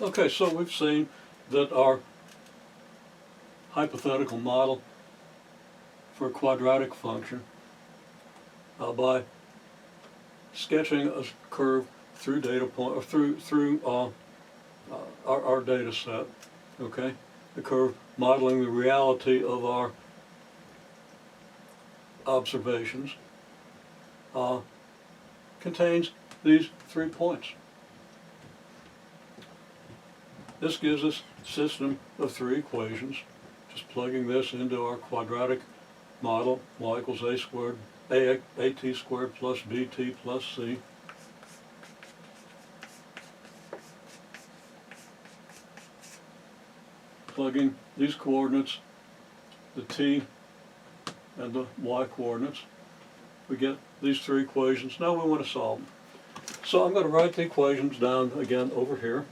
Okay, so we've seen that our hypothetical model for a quadratic function by sketching a curve through data point or through our data set, okay, the curve modeling the reality of our observations, contains these 3 points. This gives us a system of 3 equations. Just plugging this into our quadratic model, y equals a squared, at squared plus bt plus c. Plugging these coordinates, the t and the y coordinates, we get these 3 equations. Now we want to solve them. So I'm going to write the equations down again over here.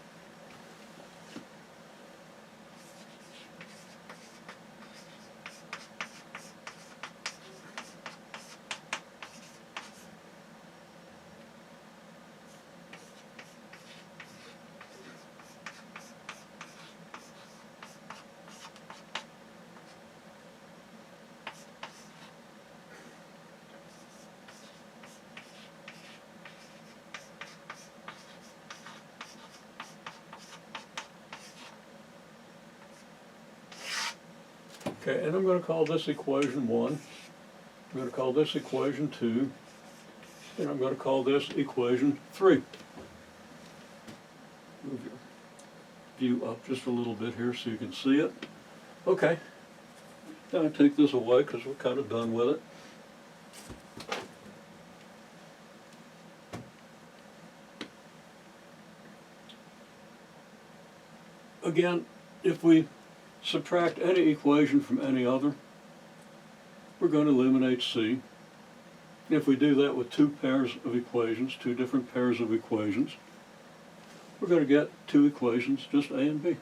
Okay, and I'm going to call this equation 1. I'm going to call this equation 2. And I'm going to call this equation 3. Move your view up just a little bit here so you can see it. Okay, now I take this away because we're kind of done with it. Again, if we subtract any equation from any other, we're going to eliminate C. If we do that with 2 pairs of equations, 2 different pairs of equations, we're going to get 2 equations, just A and B.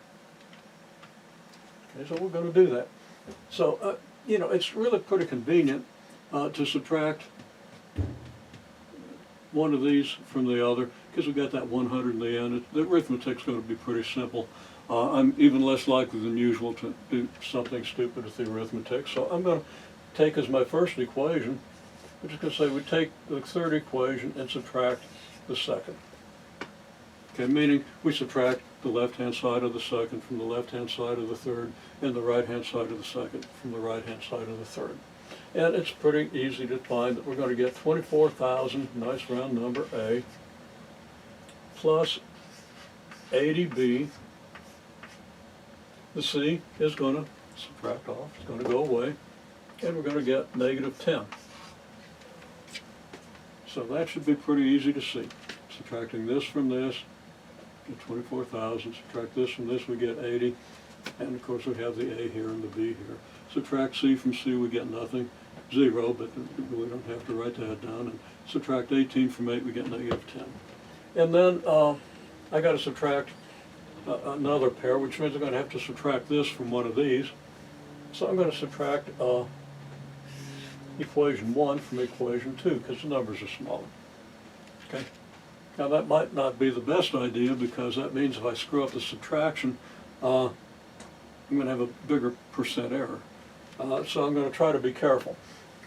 Okay, so we're going to do that. So, you know, it's really pretty convenient to subtract one of these from the other, because we've got that 100 in the end. The arithmetic's going to be pretty simple. I'm even less likely than usual to do something stupid with the arithmetic. So I'm going to take as my first equation, we're just going to say we take the third equation and subtract the second. Okay, meaning we subtract the left-hand side of the second from the left-hand side of the third, and the right-hand side of the second from the right-hand side of the third. And it's pretty easy to find that we're going to get 24,000, nice round number A, plus 80B. The C is going to subtract off, it's going to go away, and we're going to get negative 10. So that should be pretty easy to see. Subtracting this from this, get 24,000, subtract this from this, we get 80, and of course we have the A here and the B here. Subtract C from C, we get nothing, 0, but we don't have to write that down, and subtract 18 from 8, we get negative 10. And then I got to subtract another pair, which means I'm going to have to subtract this from one of these. So I'm going to subtract equation 1 from equation 2, because the numbers are smaller. Okay. Now that might not be the best idea, because that means if I screw up the subtraction, I'm going to have a bigger percent error. So I'm going to try to be careful.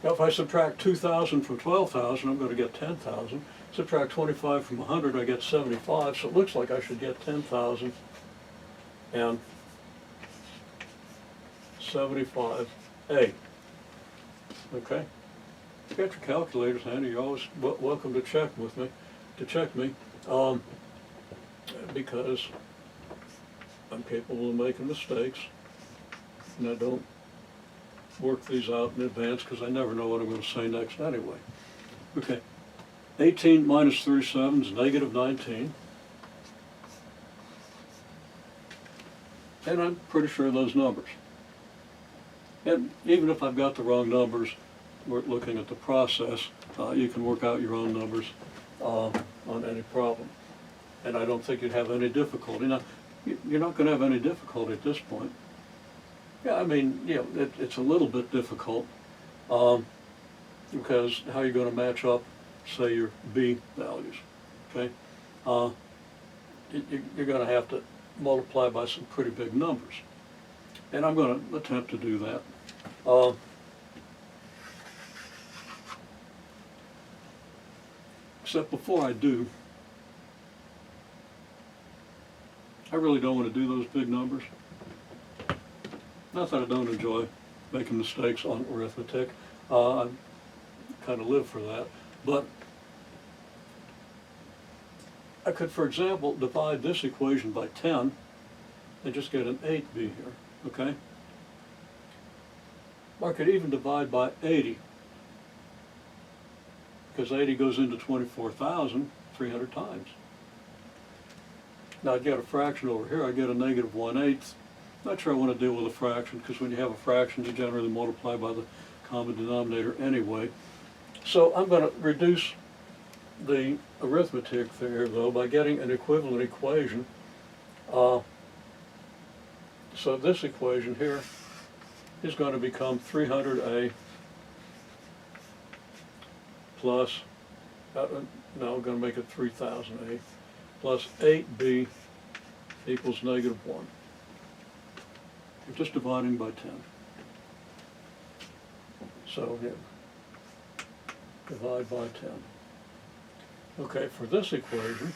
Now if I subtract 2,000 from 12,000, I'm going to get 10,000. Subtract 25 from 100, I get 75, so it looks like I should get 10,000 and 75A. Okay? If you got your calculators handy, you're always welcome to check with me, because I'm capable of making mistakes, and I don't work these out in advance because I never know what I'm going to say next anyway. Okay, 18 minus 37 is negative 19. And I'm pretty sure of those numbers. And even if I've got the wrong numbers, we're looking at the process, you can work out your own numbers on any problem. And I don't think you'd have any difficulty. Now, you're not going to have any difficulty at this point. Yeah, I mean, you know, it's a little bit difficult because how you're going to match up, say, your B values, okay? You're going to have to multiply by some pretty big numbers. And I'm going to attempt to do that. Except before I do, I really don't want to do those big numbers. Not that I don't enjoy making mistakes on arithmetic. I kind of live for that. But I could, for example, divide this equation by 10 and just get an 8b here, okay? Or I could even divide by 80, because 80 goes into 24,300 times. Now I'd get a fraction over here, I'd get a negative 1/8. Not sure I want to deal with a fraction, because when you have a fraction you generally multiply by the common denominator anyway. So I'm going to reduce the arithmetic there though by getting an equivalent equation. So this equation here is going to become 300a plus, no, I'm going to make it 3000a plus 8b equals negative 1. I'm just dividing by 10. So here, divide by 10. Okay, for this equation,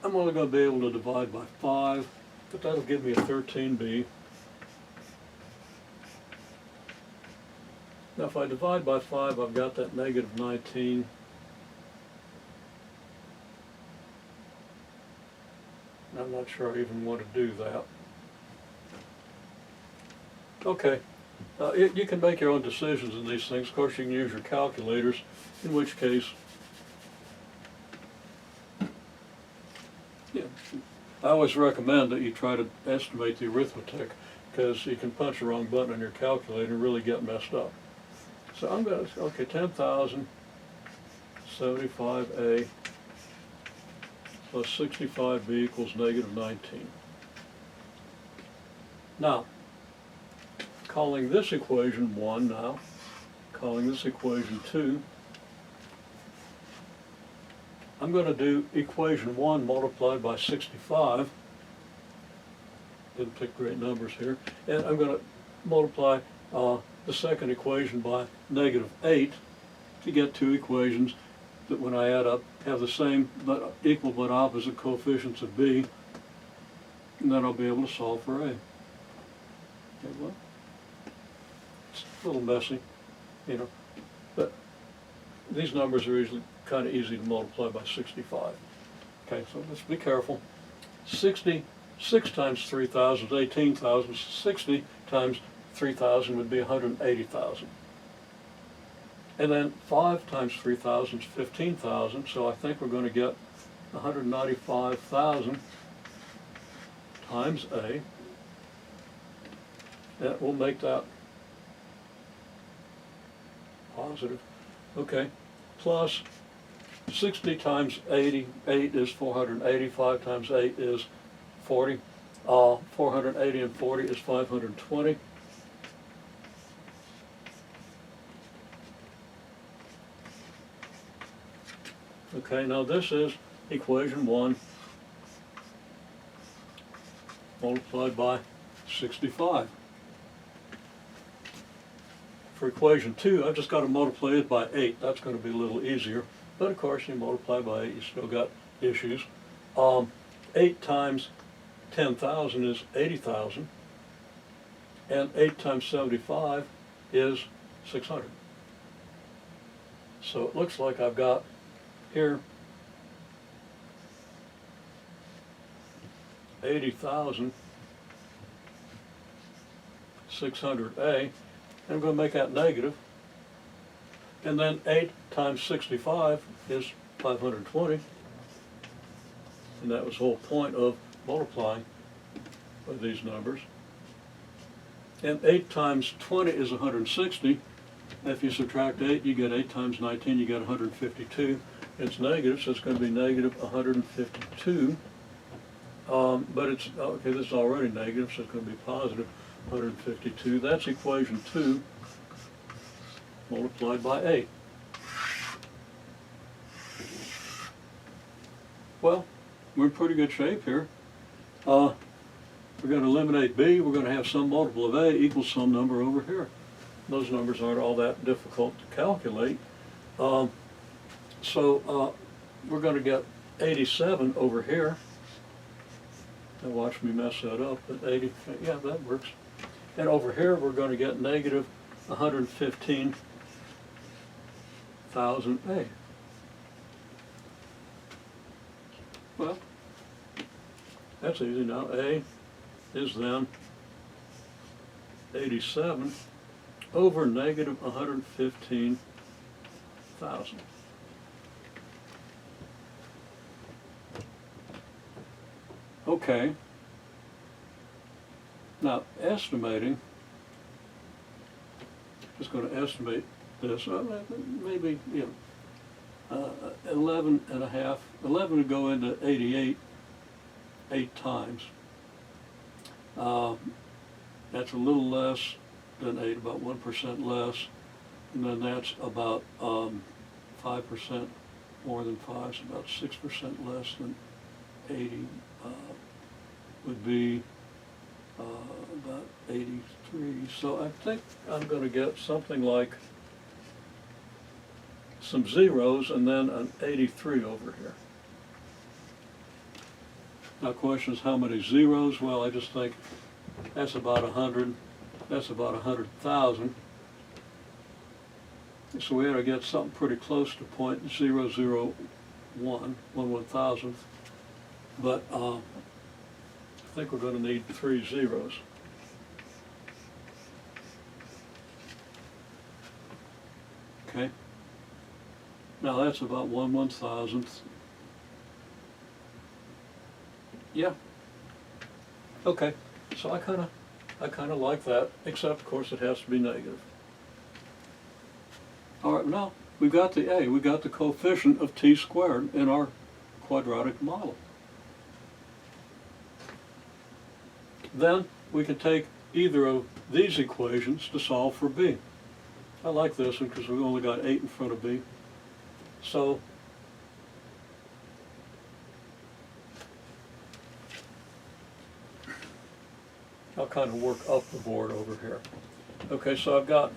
I'm only going to be able to divide by 5, but that'll give me a 13b. Now if I divide by 5, I've got that negative 19. I'm not sure I even want to do that. Okay, you can make your own decisions in these things. Of course, you can use your calculators, in which case, yeah, I always recommend that you try to estimate the arithmetic, because you can punch the wrong button on your calculator and really get messed up. So I'm going to, okay, 10,075a plus 65b equals negative 19. Now, calling this equation 1 now, calling this equation 2, I'm going to do equation 1 multiplied by 65. Didn't pick great numbers here. And I'm going to multiply the second equation by negative 8 to get two equations that when I add up have the same but equal but opposite coefficients of b, and then I'll be able to solve for a. Okay, well, it's a little messy, you know, but these numbers are usually kind of easy to multiply by 65. Okay, so let's be careful. 66 times 3,000 is 18,000. 60 times 3,000 would be 180,000. And then 5 times 3,000 is 15,000, so I think we're going to get 195,000 times A. That will make that positive. Okay, plus 60 times 8 is 480, 5 times 8 is 40. 480 and 40 is 520. Okay, now this is equation 1 multiplied by 65. For equation 2, I've just got to multiply it by 8. That's going to be a little easier. But of course, you multiply by 8, you still got issues. 8 times 10,000 is 80,000. And 8 times 75 is 600. So it looks like I've got here 80,600A, and I'm going to make that negative. And then 8 times 65 is 520, and that was the whole point of multiplying by these numbers. And 8 times 20 is 160. If you subtract 8, you get 8 times 19, you get 152. It's negative, so it's going to be negative 152. But it's, okay, this is already negative, so it's going to be positive 152. That's equation 2 multiplied by 8. Well, we're in pretty good shape here. We're going to eliminate b. We're going to have some multiple of a equals some number over here. Those numbers aren't all that difficult to calculate. So we're going to get 87 over here. Now watch me mess that up, but 80, yeah, that works. And over here we're going to get negative 115,000A. Well, that's easy now. A is then 87 over negative 115,000. Okay. Now, estimating, just going to estimate this, maybe, 11 and a half, 11 would go into 88 8 times. That's a little less than 8, about 1% less, and then that's about 5% more than 5, so about 6% less than 80 would be about 83. So I think I'm going to get something like some zeros and then an 83 over here. Now, question is how many zeros? Well, I just think that's about 100. That's about 100,000. So we ought to get something pretty close to 0.001, 1/1000th. But I think we're going to need 3 zeros. Okay. Now that's about 1/1000th. Yeah. Okay. So I kind of like that, except of course it has to be negative. All right. Now we've got the a. We got the coefficient of t squared in our quadratic model. Then we can take either of these equations to solve for b. I like this one because we've only got 8 in front of b. So I'll kind of work up the board over here. Okay, so I've got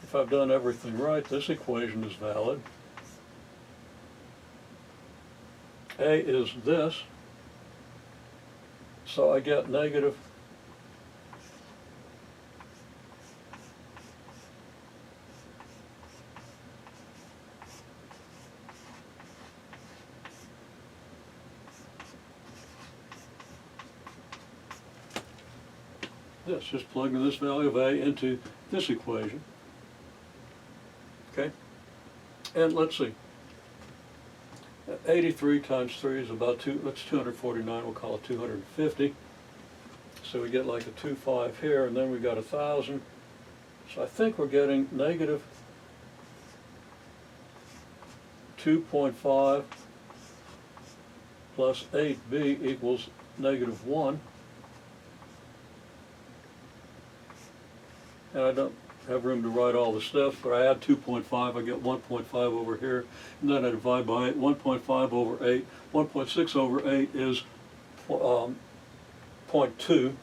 if I've done everything right, this equation is valid. A is this, so I get negative this, just plugging this value of A into this equation. Okay, and let's see. 83 times 3 is about that's 249, we'll call it 250. So we get like a 2.5 here, and then we got 1,000. So I think we're getting negative 2.5 plus 8b equals negative 1. And I don't have room to write all the steps, but I add 2.5, I get 1.5 over here, and then I divide by 8, 1.5 over 8. 1.6 over 8 is 0.2,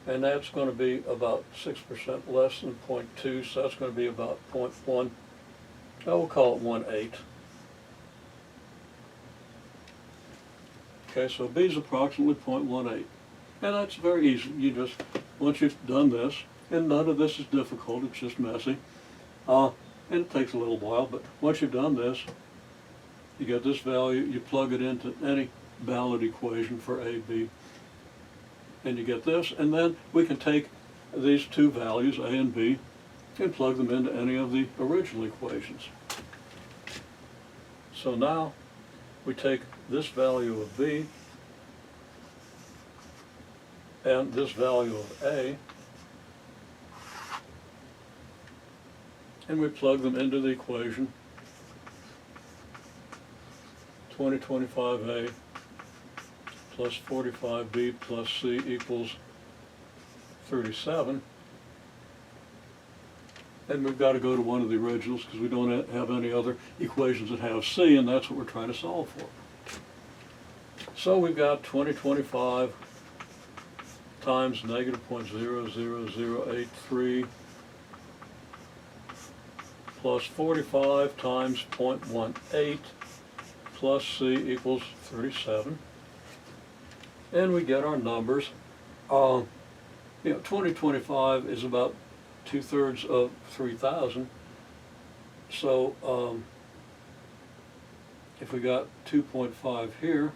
and that's going to be about 6% less than 0.2, so that's going to be about 0.1. I will call it 1/8. Okay, so B is approximately 0.18. And that's very easy. You just, once you've done this, and none of this is difficult, it's just messy, and it takes a little while, but once you've done this, you get this value, you plug it into any valid equation for A, B, and you get this, and then we can take these two values, A and B, and plug them into any of the original equations. So now we take this value of B and this value of A, and we plug them into the equation 2025A plus 45B plus C equals 37. and we've got to go to one of the originals because we don't have any other equations that have c, and that's what we're trying to solve for. So we've got 2025 times negative 0.00083 plus 45 times 0.18 plus c equals 37. And we get our numbers. 2025 is about 2/3 of 3,000. So if we got 2.5 here,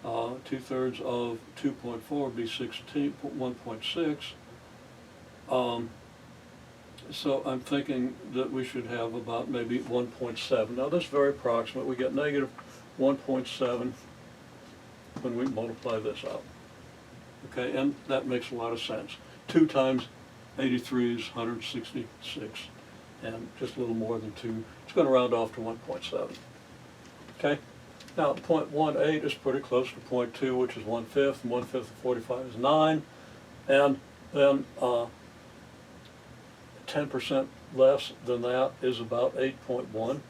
2/3 of 2.4 would be 1.6. So I'm thinking that we should have about maybe 1.7. Now this is very approximate. We get negative 1.7 when we multiply this out. Okay, and that makes a lot of sense. 2 times 83 is 166, and just a little more than 2. It's going to round off to 1.7. Okay, now 0.18 is pretty close to 0.2, which is 1/5, and 1/5 of 45 is 9, and then 10% less than that is about 8.1.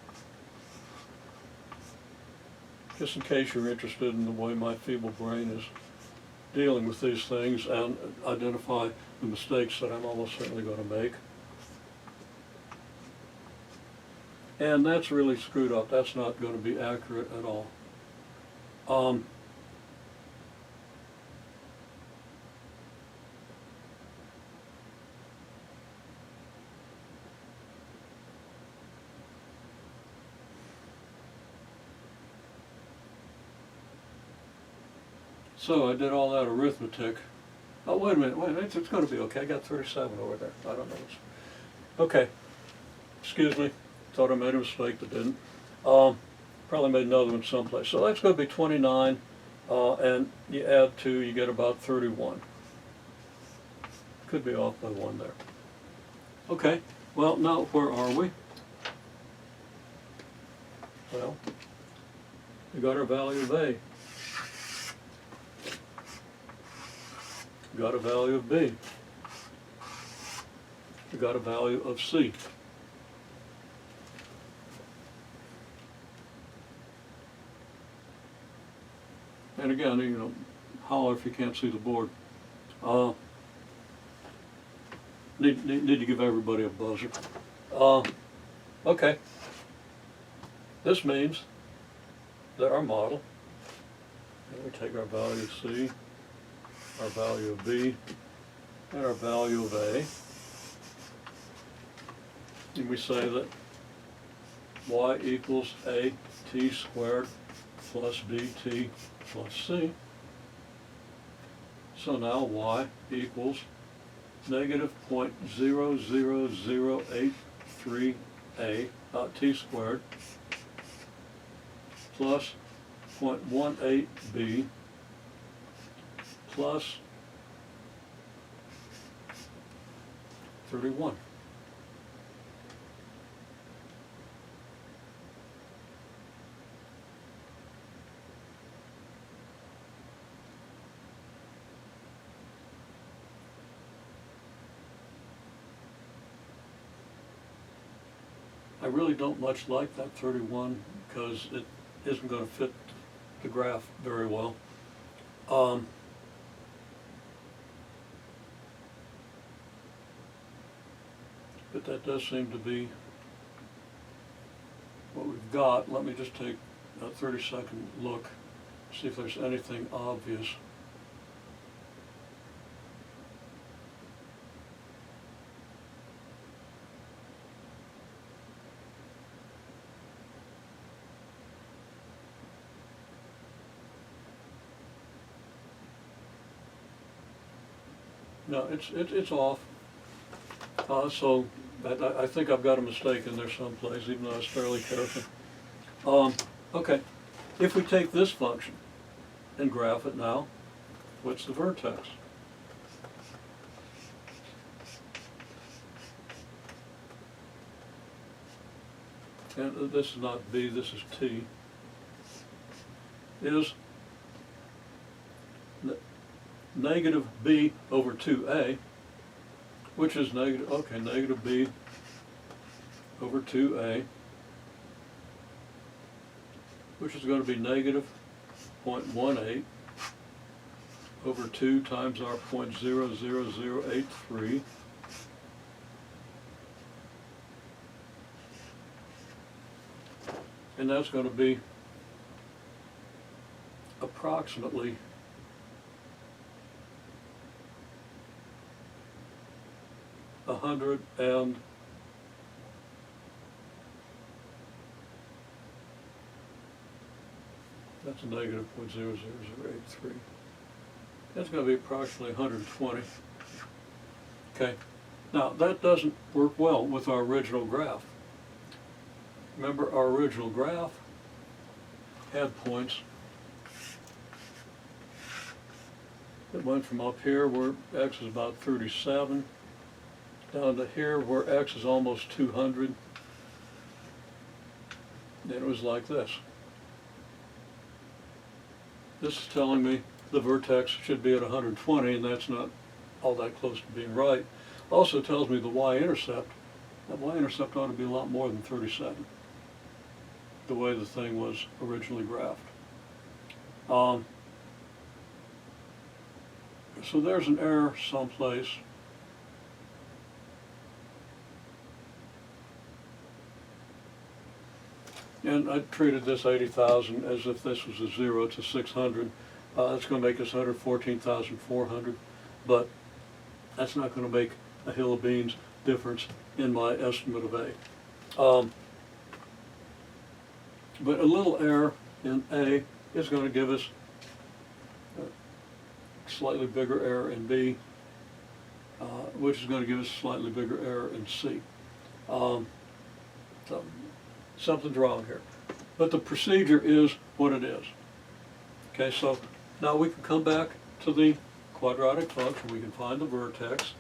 Just in case you're interested in the way my feeble brain is dealing with these things and identify the mistakes that I'm almost certainly going to make. And that's really screwed up. That's not going to be accurate at all. So I did all that arithmetic. Oh, wait a minute, it's going to be okay. I got 37 over there. I don't know. Okay, excuse me. Thought I made a mistake, but didn't. Probably made another one someplace. So that's going to be 29, and you add 2, you get about 31. Could be off by 1 there. Okay, well, now where are we? Well, we got our value of A. We got a value of B. We got a value of C. And again, holler if you can't see the board. Need to give everybody a buzzer. Okay. This means that our model, and we take our value of C, our value of B, and our value of A, and we say that y equals AT squared plus BT plus C. So now y equals negative 0.00083 T squared plus 0.18 B plus 31. I really don't much like that 31 because it isn't going to fit the graph very well. But that does seem to be what we've got. Let me just take a 30-second look, see if there's anything obvious. No, it's off. So I think I've got a mistake in there someplace, even though I was fairly careful. Okay, if we take this function and graph it now, what's the vertex? And this is not B, this is T, is negative B over 2A, which is negative B over 2a, which is going to be negative 0.18 over 2 times our 0.00083. And that's going to be approximately 100 and that's a negative 0.00083. That's going to be approximately 120. Okay, now that doesn't work well with our original graph. Remember, our original graph had points that went from up here where x is about 37 down to here where x is almost 200. And it was like this. This is telling me the vertex should be at 120, and that's not all that close to being right. Also tells me the y-intercept. That y-intercept ought to be a lot more than 37, the way the thing was originally graphed. So there's an error someplace. And I treated this 80,000 as if this was a 0 to 600. That's going to make us 114,400, but that's not going to make a hill of beans difference in my estimate of A. But a little error in A is going to give us a slightly bigger error in B, which is going to give us a slightly bigger error in C. So something's wrong here. But the procedure is what it is. Okay, so now we can come back to the quadratic function. We can find the vertex.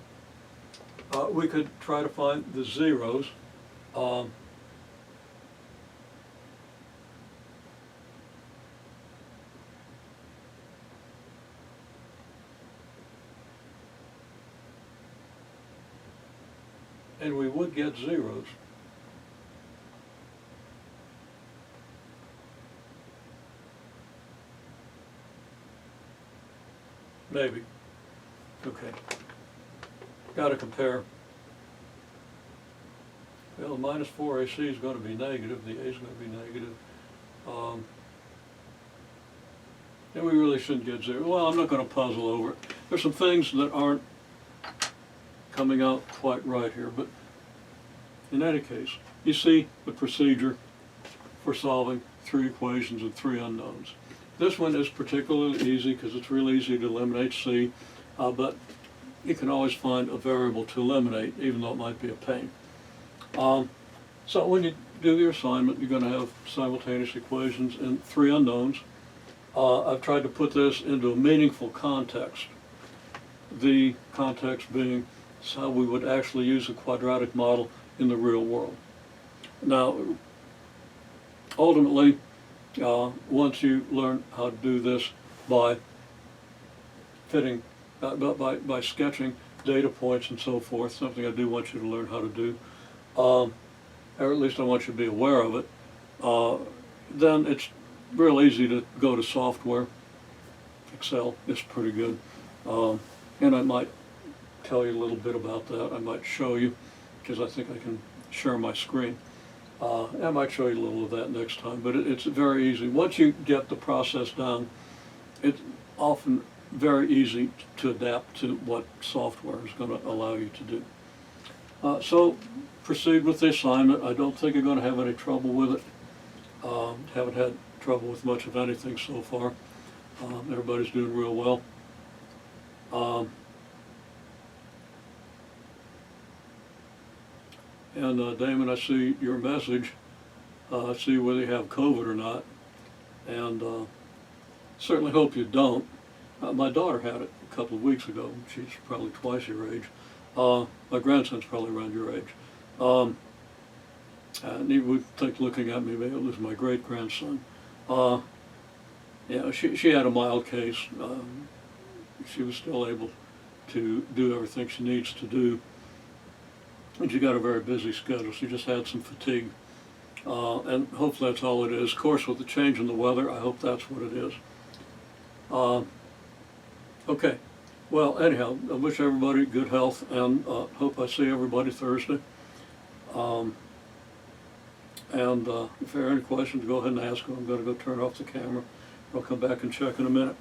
We could try to find the zeros. And we would get zeros. Maybe. Okay. Got to compare. Well, the minus 4AC is going to be negative. The A is going to be negative. And we really shouldn't get zero. Well, I'm not going to puzzle over it. There's some things that aren't coming out quite right here. But in any case, you see the procedure for solving 3 equations and 3 unknowns. This one is particularly easy because it's real easy to eliminate C, but you can always find a variable to eliminate, even though it might be a pain. So when you do your assignment, you're going to have simultaneous equations and 3 unknowns. I've tried to put this into a meaningful context. The context being how we would actually use a quadratic model in the real world. Now, ultimately, once you learn how to do this by fitting, by sketching data points and so forth, something I do want you to learn how to do, or at least I want you to be aware of it, then it's real easy to go to software. Excel is pretty good, and I might tell you a little bit about that. I might show you, because I think I can share my screen. I might show you a little of that next time, but it's very easy. Once you get the process down, it's often very easy to adapt to what software is going to allow you to do. So proceed with the assignment. I don't think you're going to have any trouble with it. Haven't had trouble with much of anything so far. Everybody's doing real well. And Damon, I see your message. See whether you have COVID or not, and certainly hope you don't. My daughter had it a couple of weeks ago. She's probably twice your age. My grandson's probably around your age. And you would think, looking at me, maybe it was my great-grandson. Yeah, she had a mild case. She was still able to do everything she needs to do. and you got a very busy schedule, so you just had some fatigue. And hopefully that's all it is. Of course, with the change in the weather, I hope that's what it is. Okay. Well, anyhow, I wish everybody good health, and hope I see everybody Thursday. And if there are any questions, go ahead and ask them. I'm going to go turn off the camera. I'll come back and check in a minute.